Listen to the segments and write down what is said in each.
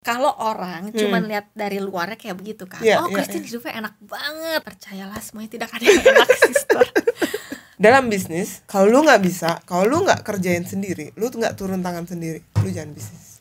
Kalau orang cuman lihat dari luarnya kayak begitu kan, Christine hidupnya enak banget. Percayalah, semuanya tidak ada yang enak, sister. Dalam bisnis, kalau lu nggak bisa, kalau lu nggak kerjain sendiri, lu nggak turun tangan sendiri, lu jangan bisnis.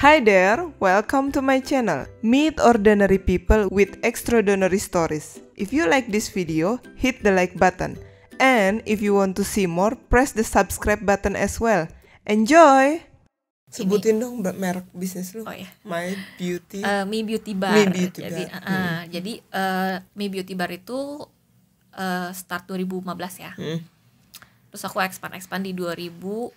Hi there, welcome to my channel. Meet ordinary people with extraordinary stories. If you like this video, hit the like button. And if you want to see more, press the subscribe button as well. Enjoy! Sebutin dong merek bisnis lu. Oh iya. My Beauty. Me Beauty Bar. Me Beauty jadi, Bar. Jadi Me Beauty Bar itu start 2015 ya. Terus aku expand di 2017.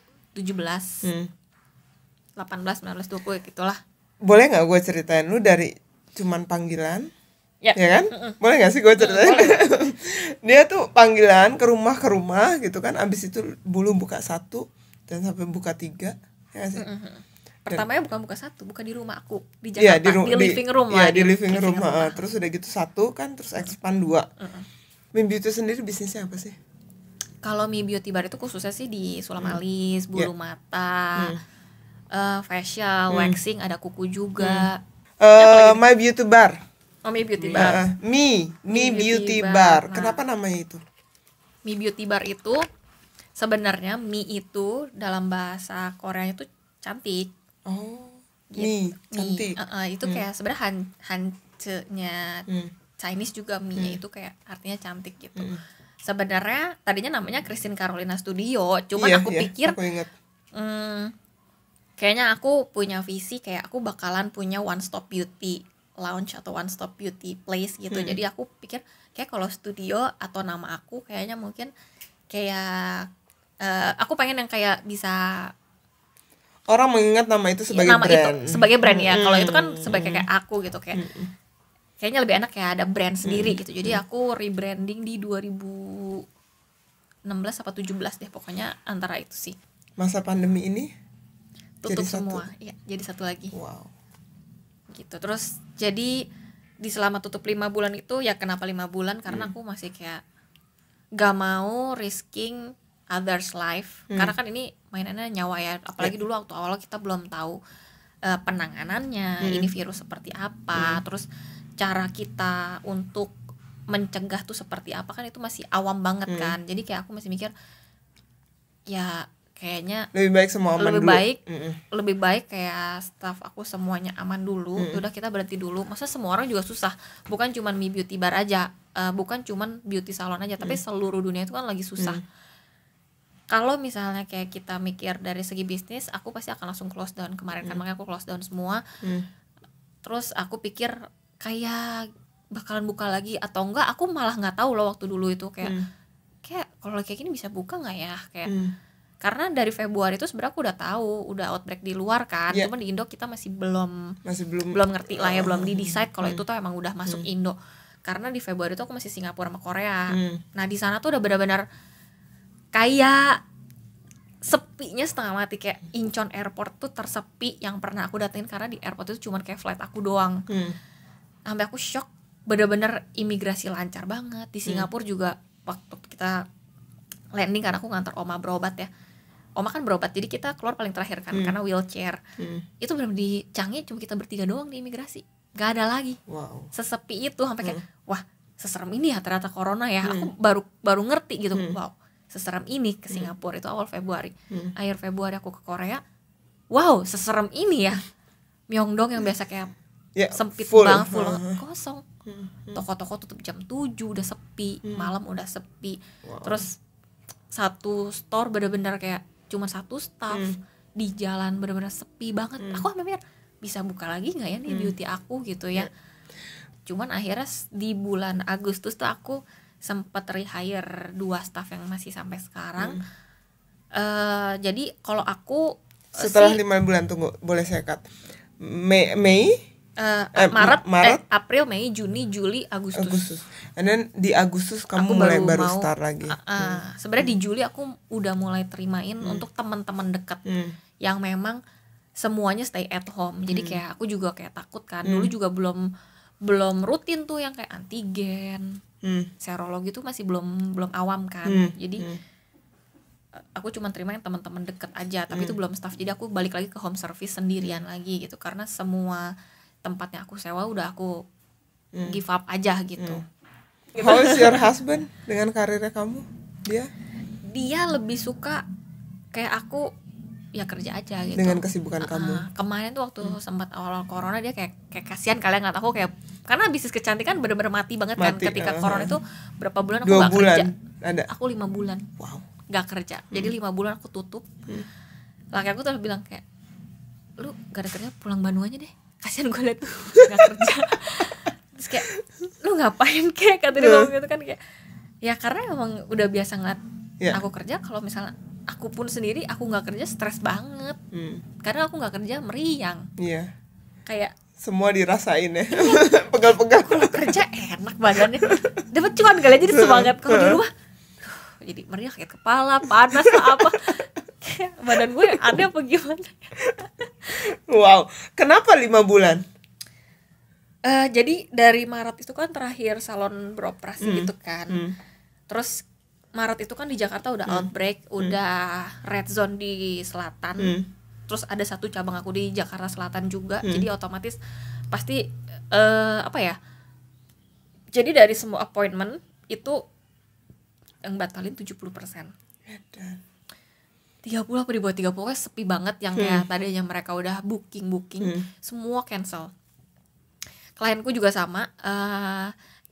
18, 19, 20 gitulah. Boleh gak gue ceritain lu dari cuman panggilan? Ya kan? Boleh gak sih gue ceritain? Dia tuh panggilan ke rumah gitu kan. Abis itu bulu buka 1 dan sampai buka 3. Ya gak sih? Pertamanya bukan buka 1, buka di rumah aku di Jakarta, di living room lah. Iya, di living room. Terus udah gitu 1 kan, terus expand 2. Me Beauty sendiri bisnisnya apa sih? Kalau Me Beauty Bar itu khususnya sih di sulam alis, bulu mata, facial, waxing, ada kuku juga. My Beauty Bar. Oh, Me Beauty Bar. Me Beauty Bar. Kenapa namanya itu? Me Beauty Bar itu sebenarnya Mi itu dalam bahasa Korea itu cantik. Oh, Mi, cantik. Itu kayak sebenarnya hancenya Chinese juga Mi itu kayak artinya cantik gitu. Sebenarnya tadinya namanya Christine Carolina Studio, cuman aku pikir aku ingat. Kayaknya aku punya visi kayak aku bakalan punya one stop beauty lounge atau one stop beauty place gitu. Jadi aku pikir kayak kalau studio atau nama aku kayaknya mungkin kayak aku pengen yang kayak bisa orang mengingat nama itu sebagai brand. Itu sebagai brand ya. Kalau itu kan sebagai kayak aku gitu kayak kayaknya lebih enak kayak ada brand sendiri gitu. Jadi aku rebranding di 2016 apa 17 deh pokoknya antara itu sih. Masa pandemi ini tutup semua. Iya, jadi satu lagi. Wow. Gitu. Terus jadi di selama tutup 5 bulan itu ya kenapa 5 bulan karena aku masih kayak gak mau risking others life karena kan ini mainannya nyawa ya, apalagi dulu waktu awal kita belum tahu penanganannya, ini virus seperti apa, terus cara kita untuk mencegah tuh seperti apa, kan itu masih awam banget kan. Jadi kayak aku masih mikir ya kayaknya lebih baik semua aman dulu. Lebih baik kayak staff aku semuanya aman dulu. Udah kita berhenti dulu. Masa semua orang juga susah. Bukan cuman Me Beauty Bar aja, bukan cuman beauty salon aja, tapi seluruh dunia itu kan lagi susah. Kalau misalnya kayak kita mikir dari segi bisnis, aku pasti akan langsung close down kemarin kan, makanya aku close down semua. Terus aku pikir kayak bakalan buka lagi atau enggak, aku malah nggak tahu loh waktu dulu itu kayak kalau kayak gini bisa buka nggak ya kayak. Karena dari Februari itu sebenarnya aku udah tahu udah outbreak di luar kan, cuman di Indo kita masih belum ngerti lah ya, belum di decide kalau itu tuh emang udah masuk Indo. Karena di Februari itu aku masih Singapura sama Korea. Nah di sana tuh udah benar-benar kayak sepinya setengah mati, kayak Incheon Airport tuh tersepi yang pernah aku datengin karena di airport itu cuman kayak flight aku doang. Sampai aku shock, bener-bener imigrasi lancar banget. Di Singapura juga waktu kita landing karena aku ngantar Oma berobat ya. Oma kan berobat, jadi kita keluar paling terakhir kan karena wheelchair. Itu benar-benar di Changi cuma kita bertiga doang di imigrasi, gak ada lagi. Wow. Sesepi itu sampai kayak wah seserem ini ya ternyata corona ya. Aku baru ngerti gitu. Wow, seserem ini ke Singapura itu awal Februari. Akhir Februari aku ke Korea. Wow, seserem ini ya. Myeongdong yang biasa kayak sempit banget, full kosong. Toko-toko tutup jam 7 udah sepi, malam udah sepi. Terus satu store bener-bener kayak cuma satu staff, di jalan bener-bener sepi banget. Aku mikir bisa buka lagi nggak ya nih beauty aku gitu ya. Cuman akhirnya di bulan Agustus tuh aku sempat rehire 2 staff yang masih sampai sekarang. Jadi kalau aku setelah 5 bulan, tunggu boleh saya cut. Maret, April, Mei, Juni, Juli, Agustus. And then di Agustus kamu baru start lagi. Sebenarnya di Juli aku udah mulai terimain untuk teman-teman dekat yang memang semuanya stay at home. Jadi kayak aku juga kayak takut kan. Dulu juga belum belum rutin tuh yang kayak antigen, serologi tuh masih belum awam kan. Jadi aku cuma terima yang teman-teman deket aja, tapi itu belum staff. Jadi aku balik lagi ke home service sendirian lagi gitu, karena semua tempatnya aku sewa udah aku give up aja gitu. How is your husband dengan karirnya kamu? Dia lebih suka kayak aku ya kerja aja gitu dengan kesibukan kamu. Kemarin tuh waktu sempat awal corona dia kayak kasihan kalian nggak tahu, kayak karena bisnis kecantikan bener-bener mati banget kan ketika corona itu. Berapa bulan aku nggak kerja? Ada. Aku 5 bulan. Wow. Nggak kerja. Jadi 5 bulan aku tutup. Laki aku terus bilang kayak, lu gak ada kerja pulang Bandung aja deh, kasihan gue liat nggak kerja. Terus kayak lu ngapain kayak kata dia ngomong gitu kan, kayak ya karena emang udah biasa ngeliat aku kerja. Kalau misalnya aku pun sendiri aku nggak kerja stres banget, karena aku nggak kerja meriang. Kayak semua dirasain ya. Pegal-pegal. Kalau kerja enak badannya, dapat cuan kali, jadi semangat. Kalau di rumah jadi meriang, sakit kepala, panas lah apa. Badan gue ada apa gimana? Wow, kenapa 5 bulan? Jadi dari Maret itu kan terakhir salon beroperasi gitu kan. Terus Maret itu kan di Jakarta udah outbreak, udah red zone di selatan. Terus ada satu cabang aku di Jakarta Selatan juga. Jadi otomatis pasti apa ya? Jadi dari semua appointment itu yang batalin 70%. 30 apa di bawah 30, pokoknya sepi banget. Yang kayak tadinya mereka udah booking semua cancel. Klienku juga sama,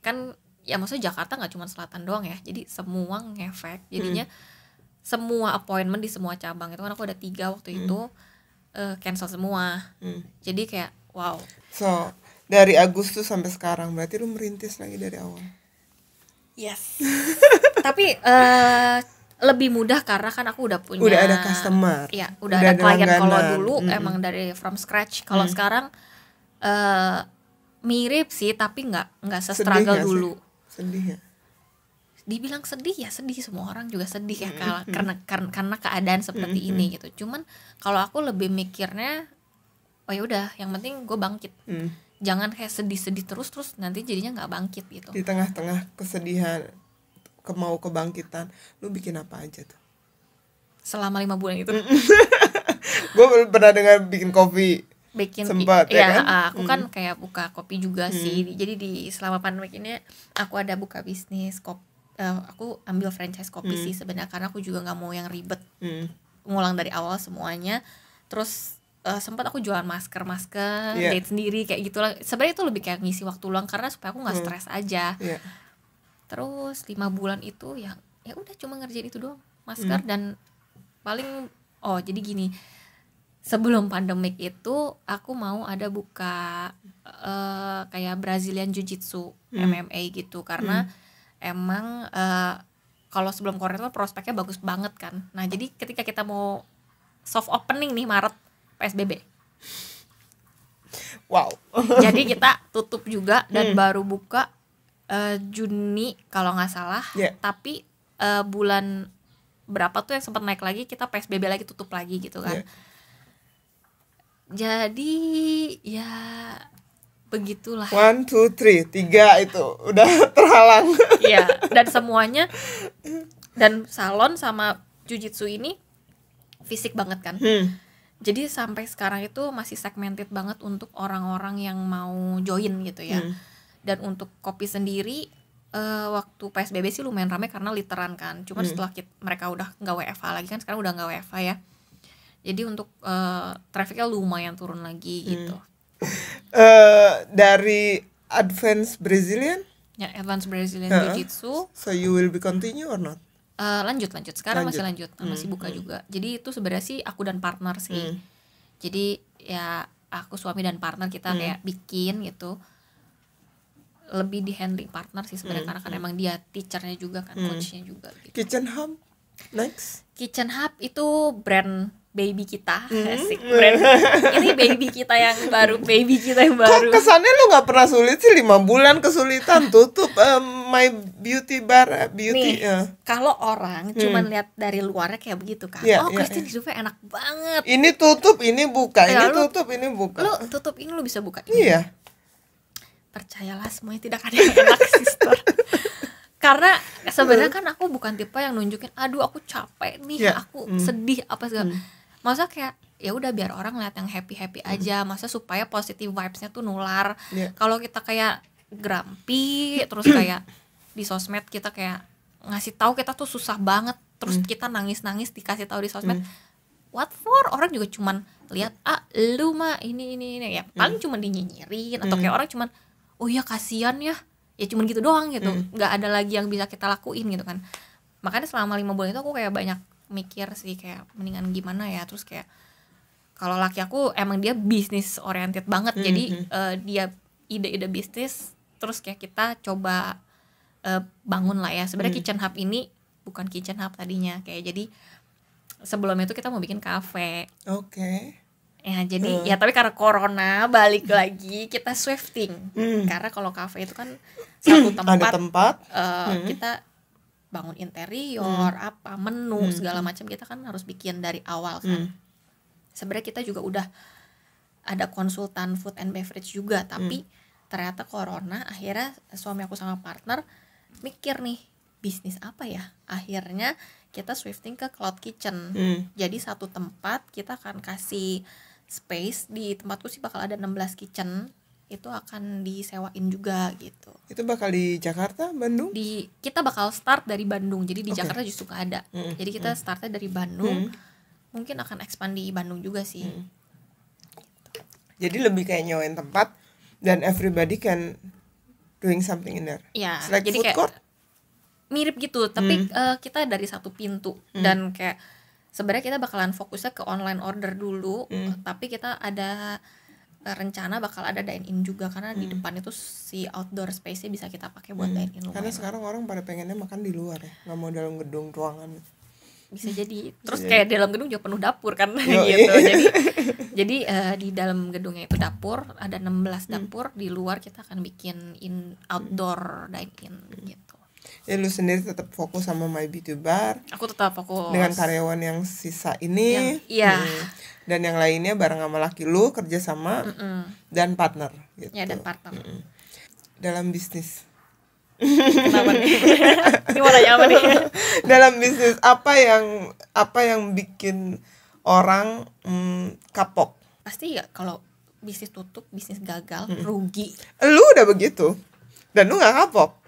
kan ya maksudnya Jakarta nggak cuma selatan doang ya, jadi semua ngefek. Jadinya semua appointment di semua cabang itu kan aku ada 3 waktu itu cancel semua. Jadi kayak wow. So dari Agustus sampai sekarang berarti lu merintis lagi dari awal. Yes. Tapi lebih mudah karena kan aku udah ada customer. Iya, udah ada klien. Kalau dulu emang dari from scratch. Kalau sekarang mirip sih, tapi nggak se-struggle dulu. Sedih ya? Dibilang sedih ya sedih, semua orang juga sedih ya karena keadaan seperti ini gitu. Cuman kalau aku lebih mikirnya, oh ya udah, yang penting gue bangkit. Jangan kayak sedih-sedih terus nanti jadinya nggak bangkit gitu. Di tengah-tengah kesedihan, mau kebangkitan, lu bikin apa aja tuh? Selama 5 bulan itu. Gue pernah dengar bikin kopi. Sempat ya kan? Aku kan kayak buka kopi juga sih. Jadi di selama pandemi ini aku ada buka bisnis kopi. Aku ambil franchise kopi sih sebenarnya, karena aku juga nggak mau yang ribet, ngulang dari awal semuanya. Terus sempat aku jualan masker date sendiri kayak gitulah. Sebenarnya itu lebih kayak ngisi waktu luang karena supaya aku nggak stres aja. Terus 5 bulan itu ya udah cuma ngerjain itu doang, masker. Dan paling jadi gini, sebelum pandemik itu aku mau ada buka kayak Brazilian Jiu-Jitsu, MMA gitu, karena emang kalau sebelum corona itu prospeknya bagus banget kan. Nah jadi ketika kita mau soft opening nih Maret PSBB, wow. Jadi kita tutup juga dan baru buka Juni kalau nggak salah. Tapi bulan berapa tuh yang sempat naik lagi, kita PSBB lagi, tutup lagi gitu kan. Jadi ya begitulah. 1, 2, 3 itu udah terhalang. Iya, dan semuanya, dan salon sama Jiu-Jitsu ini fisik banget kan. Jadi sampai sekarang itu masih segmented banget untuk orang-orang yang mau join gitu ya. Dan untuk kopi sendiri waktu PSBB sih lumayan ramai karena literan kan. Cuma setelah mereka udah nggak WFH lagi kan, sekarang udah nggak WFH ya. Jadi untuk trafficnya lumayan turun lagi gitu. Dari Advanced Brazilian? Ya, Advanced Brazilian Jiu-Jitsu. So you will be continue or not? Lanjut. Sekarang masih lanjut, masih buka juga. Jadi itu sebenarnya sih aku dan partner sih. Jadi ya aku suami dan partner kita kayak bikin gitu. Lebih di handling partner sih sebenarnya, karena kan emang dia teachernya juga kan, coachnya juga gitu. Kitchen Hub next? Kitchen Hub itu brand baby kita, asik brand. Ini baby kita yang baru, Kok kesannya lu nggak pernah sulit sih? 5 bulan kesulitan tutup My Beauty Bar beauty. Kalau orang cuman lihat dari luarnya kayak begitu kan, Christine hidupnya enak banget. Ini tutup, ini buka, ini tutup, ini buka. Lu tutup ini lu bisa buka ini. Iya. percayalah semuanya tidak ada yang enak sister. Karena sebenarnya kan aku bukan tipe yang nunjukin aduh aku capek nih, aku sedih apa segala. Masa kayak ya udah biar orang lihat yang happy aja, masa supaya positive vibes-nya tuh nular. Kalau kita kayak grumpy terus kayak di sosmed kita kayak ngasih tahu kita tuh susah banget, terus kita nangis dikasih tahu di sosmed, what for? Orang juga cuman lihat lu mah ini ya paling cuman dinyinyirin atau kayak orang cuman oh ya kasihan ya cuman gitu doang gitu, nggak ada lagi yang bisa kita lakuin gitu kan. Makanya selama 5 bulan itu aku kayak banyak mikir sih kayak mendingan gimana ya. Terus kayak kalau laki aku emang dia bisnis oriented banget, jadi dia ide-ide bisnis terus kayak kita coba bangun lah ya. Sebenarnya Kitchen Hub ini bukan Kitchen Hub tadinya, kayak jadi sebelumnya itu kita mau bikin kafe. Ya jadi ya tapi karena corona balik lagi kita swifting. Karena kalau kafe itu kan satu tempat, kita bangun interior, apa menu segala macam kita kan harus bikin dari awal kan. Sebenarnya kita juga udah ada konsultan food and beverage juga, tapi ternyata corona akhirnya suami aku sama partner mikir nih bisnis apa ya. Akhirnya kita swifting ke cloud kitchen. Jadi satu tempat kita akan kasih space, di tempatku sih bakal ada 16 kitchen, itu akan disewain juga gitu. Itu bakal di Jakarta, Bandung? Kita bakal start dari Bandung, jadi di Jakarta justru gak ada. Jadi kita startnya dari Bandung, mungkin akan expand di Bandung juga sih. Jadi lebih kayak nyewain tempat dan everybody can doing something in there. Ya, like jadi food kayak court? Mirip gitu, tapi kita dari satu pintu dan kayak sebenarnya kita bakalan fokusnya ke online order dulu, tapi kita ada rencana bakal ada dine in juga karena di depan itu si outdoor space-nya bisa kita pakai buat dine in. Karena sekarang orang pada pengennya makan di luar ya, nggak mau dalam gedung ruangan. Bisa jadi. Terus kayak dalam gedung juga penuh dapur kan gitu. Jadi di dalam gedungnya itu dapur, ada 16 dapur, di luar kita akan bikin outdoor dine in gitu. Ya lu sendiri tetap fokus sama My Beauty Bar. Aku tetap fokus dengan karyawan yang sisa ini. Dan yang lainnya bareng sama laki lu kerja sama dan partner gitu. Ya, dan partner. Dalam bisnis. Kenapa nih? Ini mau nanya apa nih? Dalam bisnis apa yang bikin orang kapok? Pasti ya kalau bisnis tutup, bisnis gagal, rugi. Lu udah begitu dan lu nggak kapok.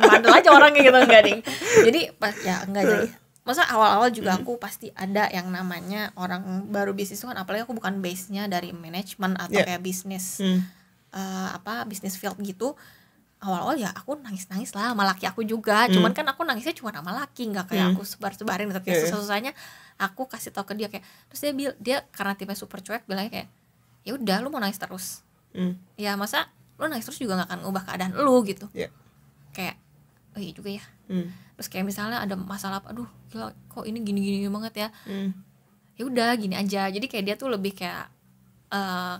Bandel aja orangnya gitu, enggak ding. Jadi pas ya enggak jadi. Masa awal-awal juga aku pasti ada yang namanya orang baru bisnis kan, apalagi aku bukan base-nya dari manajemen atau kayak bisnis bisnis field gitu. Awal-awal ya aku nangis-nangis lah sama laki aku juga. Cuman kan aku nangisnya cuma sama laki, enggak kayak aku sebar-sebarin gitu. Kayak susah-susahnya aku kasih tau ke dia kayak, terus dia karena tipenya super cuek bilangnya kayak ya udah lu mau nangis terus. Ya masa lu nangis terus juga gak akan ngubah keadaan lu gitu. Kayak oh iya juga ya. Terus kayak misalnya ada masalah, aduh gila kok ini gini-gini banget ya. Ya udah gini aja. Jadi kayak dia tuh lebih kayak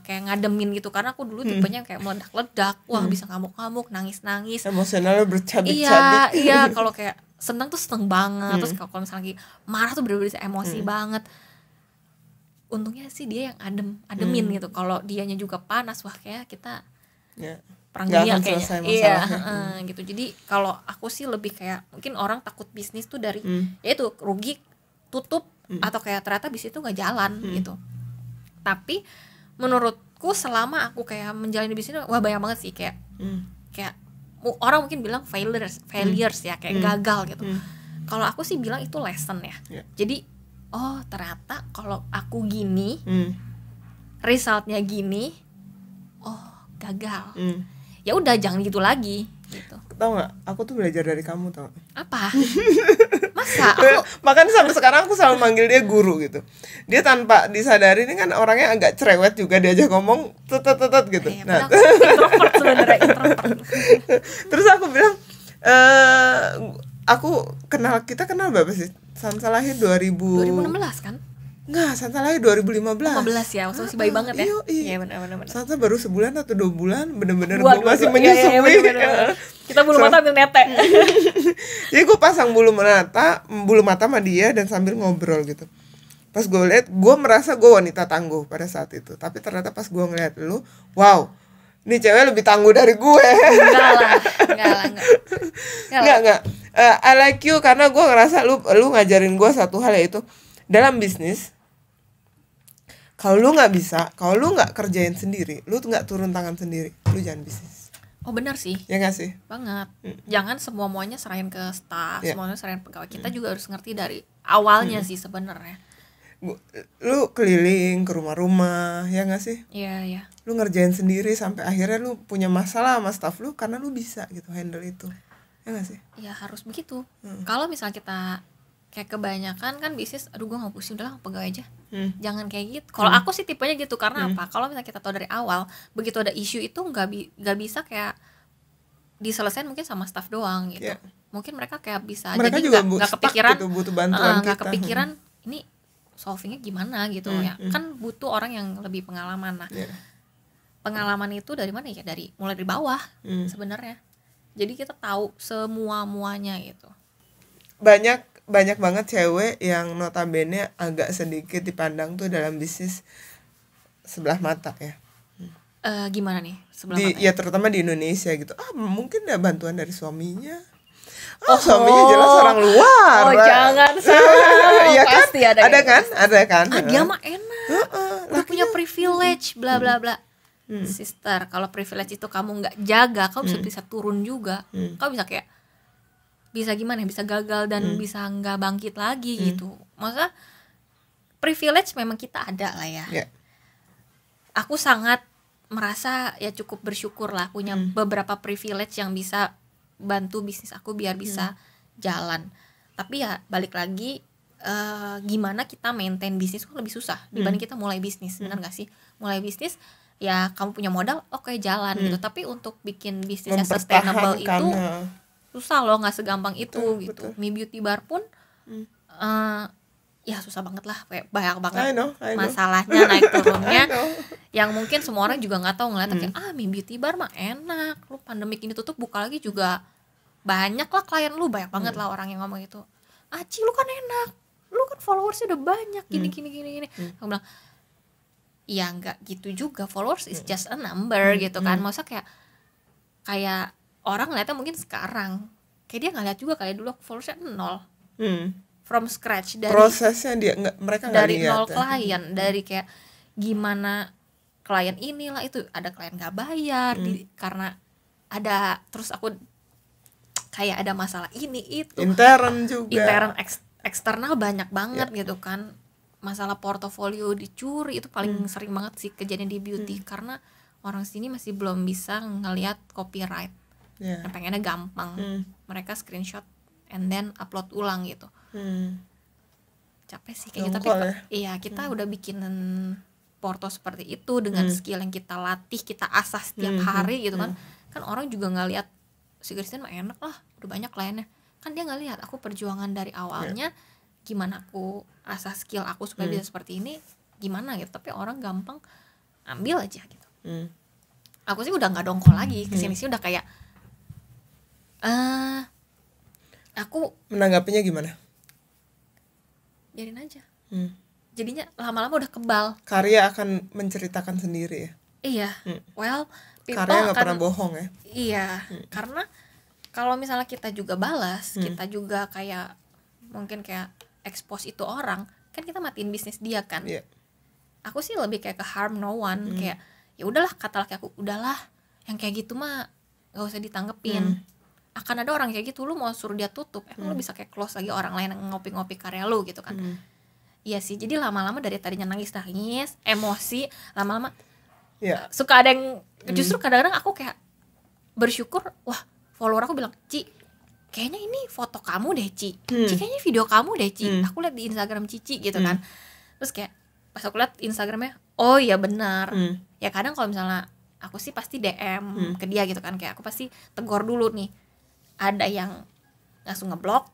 ngademin gitu, karena aku dulu tipenya kayak meledak-ledak, wah bisa ngamuk-ngamuk, nangis-nangis, emosionalnya bercabik-cabik. Iya kalau kayak seneng tuh seneng banget. Terus kalau misalnya lagi marah tuh bener-bener emosi banget. Untungnya sih dia yang ademin gitu. Kalau dianya juga panas, wah kayak kita perang dunia kayaknya. Gitu. Jadi kalau aku sih lebih kayak mungkin orang takut bisnis tuh dari ya itu rugi, tutup, atau kayak ternyata bisnis itu nggak jalan gitu. Tapi menurutku selama aku kayak menjalani bisnis, wah banyak banget sih kayak orang mungkin bilang failures ya, kayak gagal gitu. Kalau aku sih bilang itu lesson ya. Jadi oh ternyata kalau aku gini, resultnya gini, oh gagal. Ya udah jangan gitu lagi gitu. Tahu nggak? Aku tuh belajar dari kamu, tau gak? Apa? Masa? Aku makanya sampai sekarang aku selalu manggil dia guru gitu. Dia tanpa disadari ini kan orangnya agak cerewet juga, diajak ngomong tetet gitu. Nah, introvert sebenarnya, introvert. Terus aku bilang, kita kenal berapa sih? Sansa lahir 2016 kan? Enggak, Sansa lahir 2015. 15 ya, masih bayi banget ya. Iya benar. Sansa baru sebulan atau 2 bulan, bener-bener gue masih menyusui. Iya. Kita bulu mata ambil nete. Jadi gue pasang bulu mata sama dia dan sambil ngobrol gitu. Pas gue merasa gue wanita tangguh pada saat itu. Tapi ternyata pas gue ngeliat lu, wow, Nih cewek lebih tangguh dari gue. Enggak. I like you karena gue ngerasa lu ngajarin gue satu hal, yaitu dalam bisnis, kalau lu nggak bisa, kalau lu nggak kerjain sendiri, lu nggak turun tangan sendiri, lu jangan bisnis. Oh benar sih. Ya nggak sih? Banget. Jangan semuanya serahin ke staff, semuanya serahin pegawai. Kita juga harus ngerti dari awalnya sih sebenarnya. Lu keliling ke rumah-rumah, ya nggak sih? Iya. Lu ngerjain sendiri sampai akhirnya lu punya masalah sama staff lu karena lu bisa gitu handle itu. Ya nggak sih? Ya harus begitu. Kalau misalnya kita kayak kebanyakan kan bisnis, aduh gue nggak pusing, udah lah pegawai aja. Jangan kayak gitu. Kalau aku sih tipenya gitu, karena apa? Kalau misalnya kita tahu dari awal, begitu ada isu itu nggak bisa kayak diselesain mungkin sama staff doang gitu. Mungkin mereka kayak bisa, mereka jadi juga nggak kepikiran gitu, butuh bantuan nggak kita. kepikiran ini solvingnya gimana gitu ya. Kan butuh orang yang lebih pengalaman. Nah pengalaman itu dari mana ya? Dari mulai dari bawah sebenarnya. Jadi kita tahu muanya gitu. Banyak banget cewek yang notabene agak sedikit dipandang tuh dalam bisnis sebelah mata ya. Gimana nih sebelah mata? Ya terutama di Indonesia gitu. Mungkin ada bantuan dari suaminya. Suaminya jelas orang luar. Oh jangan salah. Iya kan? Pasti ada kan. Dia mah enak. Udah punya privilege bla bla bla. Sister, kalau privilege itu kamu nggak jaga, kamu bisa turun juga. Kamu bisa kayak bisa gimana? Bisa gagal dan bisa nggak bangkit lagi gitu. Maksudnya privilege memang kita ada lah ya. Aku sangat merasa ya cukup bersyukur lah punya beberapa privilege yang bisa bantu bisnis aku biar bisa jalan. Tapi ya balik lagi gimana kita maintain bisnis itu lebih susah dibanding kita mulai bisnis. Benar gak sih? Mulai bisnis ya kamu punya modal oke, jalan gitu. Tapi untuk bikin bisnisnya sustainable itu susah loh, gak segampang itu gitu. Mi Beauty Bar pun ya susah banget lah, kayak banyak banget I know. masalahnya naik turunnya yang mungkin semua orang juga nggak tahu ngeliat kayak Mi Beauty Bar mah enak, lu pandemik ini tutup buka lagi juga banyak lah klien lu, banyak banget lah orang yang ngomong itu, Ci lu kan enak, lu kan followersnya udah banyak gini. Aku bilang ya nggak gitu juga, followers is just a number gitu kan. Maksudnya kayak orang ngeliatnya mungkin sekarang kayak dia nggak lihat juga kayak dulu followersnya 0 from scratch, dari prosesnya mereka nggak dari lihat 0 klien, dari kayak gimana klien inilah itu, ada klien nggak bayar karena ada, terus aku kayak ada masalah ini itu, intern juga, eksternal banyak banget gitu kan. Masalah portofolio dicuri itu paling sering banget sih kejadian di beauty, karena orang sini masih belum bisa ngelihat copyright. Pengennya gampang, mereka screenshot and then upload ulang gitu. Capek sih kayak gitu, tapi iya kita udah bikin porto seperti itu dengan skill yang kita latih, kita asah setiap hari gitu kan. Kan orang juga nggak lihat si Christian mah enak lah, udah banyak kliennya, kan dia nggak lihat aku perjuangan dari awalnya gimana aku asah skill aku supaya bisa seperti ini gimana gitu. Tapi orang gampang ambil aja gitu. Aku sih udah nggak dongkol lagi kesini sih, udah kayak aku menanggapinya gimana? Biarin aja. Jadinya lama-lama udah kebal. Karya akan menceritakan sendiri ya. Iya. Well, karya nggak pernah bohong ya. Iya. Karena kalau misalnya kita juga balas, kita juga kayak mungkin kayak expose itu orang, kan kita matiin bisnis dia kan. Aku sih lebih kayak ke harm no one, kayak ya udahlah, kata laki aku, udahlah yang kayak gitu mah nggak usah ditanggepin. Akan ada orang kayak gitu, lu mau suruh dia tutup, lu bisa kayak close lagi orang lain yang ngopi-ngopi karya lu gitu kan. Iya sih, jadi lama-lama dari tadinya nangis-nangis, emosi, lama-lama suka ada yang justru kadang-kadang aku kayak bersyukur, wah follower aku bilang, Ci kayaknya ini foto kamu deh Ci, kayaknya video kamu deh Ci, aku lihat di Instagram Cici gitu kan. Terus kayak pas aku lihat Instagramnya, oh iya benar. Ya kadang kalau misalnya aku sih pasti DM ke dia gitu kan, kayak aku pasti tegur dulu nih. Ada yang langsung ngeblok,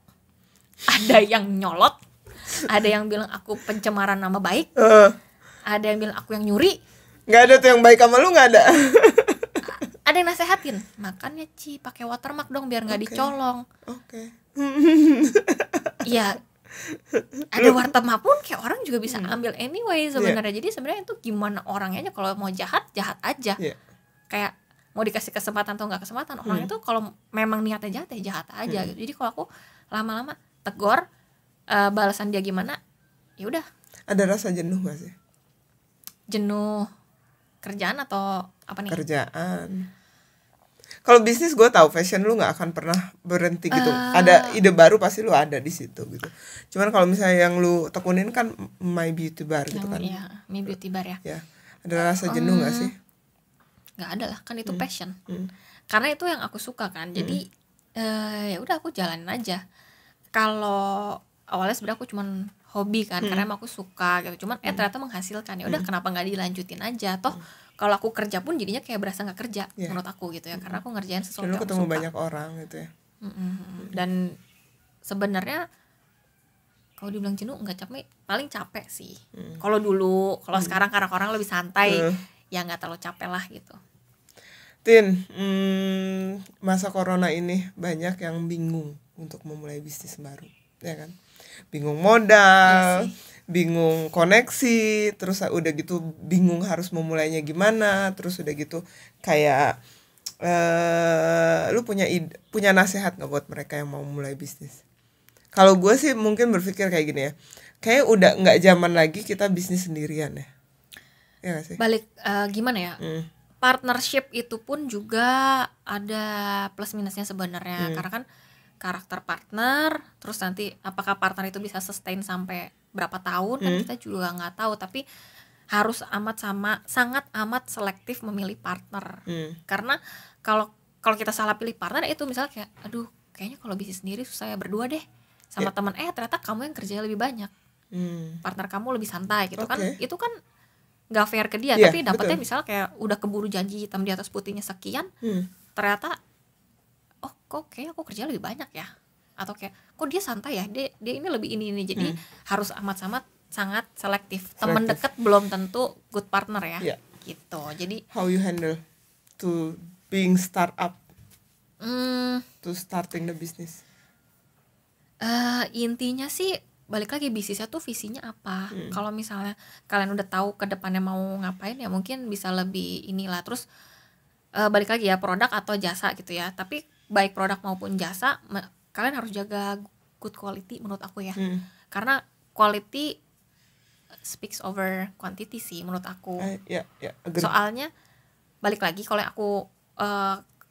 ada yang nyolot, ada yang bilang aku pencemaran nama baik, ada yang bilang aku yang nyuri. Nggak ada tuh yang baik sama lu, nggak ada. Ada yang nasehatin, makanya Ci pakai watermark dong biar nggak dicolong. Iya, ada watermark pun kayak orang juga bisa ambil anyway sebenarnya. Jadi sebenarnya itu gimana orangnya aja, kalau mau jahat jahat aja. kayak mau dikasih kesempatan atau nggak kesempatan, orang itu kalau memang niatnya jahat ya jahat aja gitu. Jadi kalau aku lama-lama tegor, balasan dia gimana, ya udah. Ada rasa jenuh gak sih? Jenuh kerjaan atau apa nih? Kerjaan. Kalau bisnis gue tahu fashion lu nggak akan pernah berhenti gitu. Ada ide baru pasti lu ada di situ gitu. Cuman kalau misalnya yang lu tekunin kan My Beauty Bar gitu kan. Iya, My Beauty Bar ya. Ya. Ada rasa jenuh nggak sih? Nggak ada lah, kan itu passion. Karena itu yang aku suka kan. Jadi ya udah aku jalanin aja. Kalau awalnya sebenarnya aku cuman hobi kan, karena emang aku suka gitu. Cuman ternyata menghasilkan. Ya udah kenapa nggak dilanjutin aja? Toh kalau aku kerja pun jadinya kayak berasa nggak kerja menurut aku gitu ya, karena aku ngerjain sesuatu yang aku ketemu suka. banyak orang gitu ya. Dan sebenarnya kalau dibilang jenuh nggak capek, paling capek sih. Kalau dulu, kalau sekarang karena orang lebih santai, ya nggak terlalu capek lah gitu. Tin, masa corona ini banyak yang bingung untuk memulai bisnis baru, ya kan? Bingung modal, bingung koneksi, terus udah gitu bingung harus memulainya gimana, terus udah gitu kayak lu punya nasihat nggak buat mereka yang mau mulai bisnis? Kalau gue sih mungkin berpikir kayak gini ya, kayak udah nggak zaman lagi kita bisnis sendirian ya, ya gak sih? Balik gimana ya? Partnership itu pun juga ada plus minusnya sebenarnya, karena kan karakter partner, terus nanti apakah partner itu bisa sustain sampai berapa tahun kan kita juga nggak tahu. Tapi harus sangat amat selektif memilih partner, karena kalau kita salah pilih partner itu misalnya kayak aduh kayaknya kalau bisnis sendiri susah ya, berdua deh sama teman, ternyata kamu yang kerjanya lebih banyak, partner kamu lebih santai gitu kan, itu kan nggak fair ke dia. Tapi dapetnya misalnya kayak udah keburu janji hitam di atas putihnya sekian, ternyata oh kok kayaknya aku kerja lebih banyak ya, atau kayak kok dia santai ya, dia ini lebih ini. Jadi harus sangat selektif. Teman dekat belum tentu good partner ya, gitu. Jadi how you handle to being startup, to starting the business? Intinya sih balik lagi bisnisnya tuh visinya apa. Kalau misalnya kalian udah tahu ke depannya mau ngapain ya mungkin bisa lebih inilah. Terus balik lagi ya, produk atau jasa gitu ya. Tapi baik produk maupun jasa kalian harus jaga good quality menurut aku ya. Karena quality speaks over quantity sih menurut aku. Soalnya balik lagi kalau aku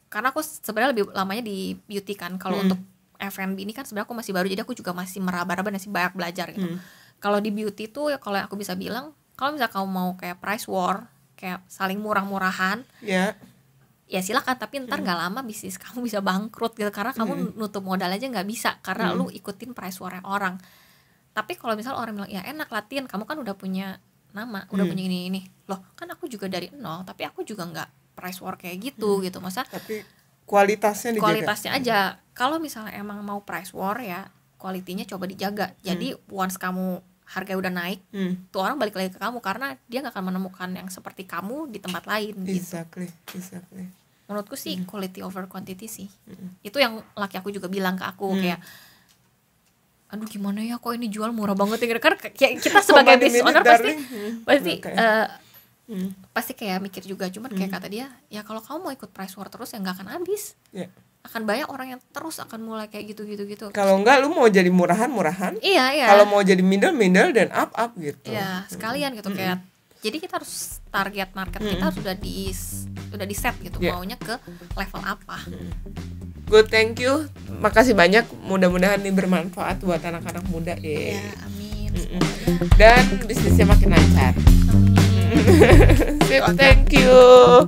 karena aku sebenarnya lebih lamanya di beauty kan. Kalau untuk F&B ini kan sebenarnya aku masih baru, jadi aku juga masih meraba-raba, masih banyak belajar gitu. Kalau di beauty tuh ya kalau aku bisa bilang, kalau misalnya kamu mau kayak price war, kayak saling murah-murahan, ya silakan. Tapi ntar nggak lama bisnis kamu bisa bangkrut gitu, karena kamu nutup modal aja nggak bisa karena lu ikutin price war orang. Tapi kalau misalnya orang bilang ya enak latihan, kamu kan udah punya nama, udah punya ini loh, kan aku juga dari nol, tapi aku juga nggak price war kayak gitu gitu. Masa tapi kualitasnya aja. Kalau misalnya emang mau price war ya kualitinya coba dijaga. Jadi once kamu harga udah naik, tuh orang balik lagi ke kamu, karena dia nggak akan menemukan yang seperti kamu di tempat lain gitu. Exactly. Menurutku sih quality over quantity sih. Itu yang laki aku juga bilang ke aku, kayak aduh gimana ya kok ini jual murah banget ya, karena kayak kita sebagai business owner pasti kayak mikir juga. Cuman kayak kata dia, ya kalau kamu mau ikut price war terus ya nggak akan habis. Akan banyak orang yang terus akan mulai kayak gitu. Kalau enggak lu mau jadi murahan. Iya. Kalau mau jadi middle dan up gitu. Iya, sekalian gitu kayak. Jadi kita harus target market kita sudah di set gitu, maunya ke level apa. Good, thank you. Makasih banyak. Mudah-mudahan ini bermanfaat buat anak-anak muda ya. Amin. Dan bisnisnya makin lancar. Thank you.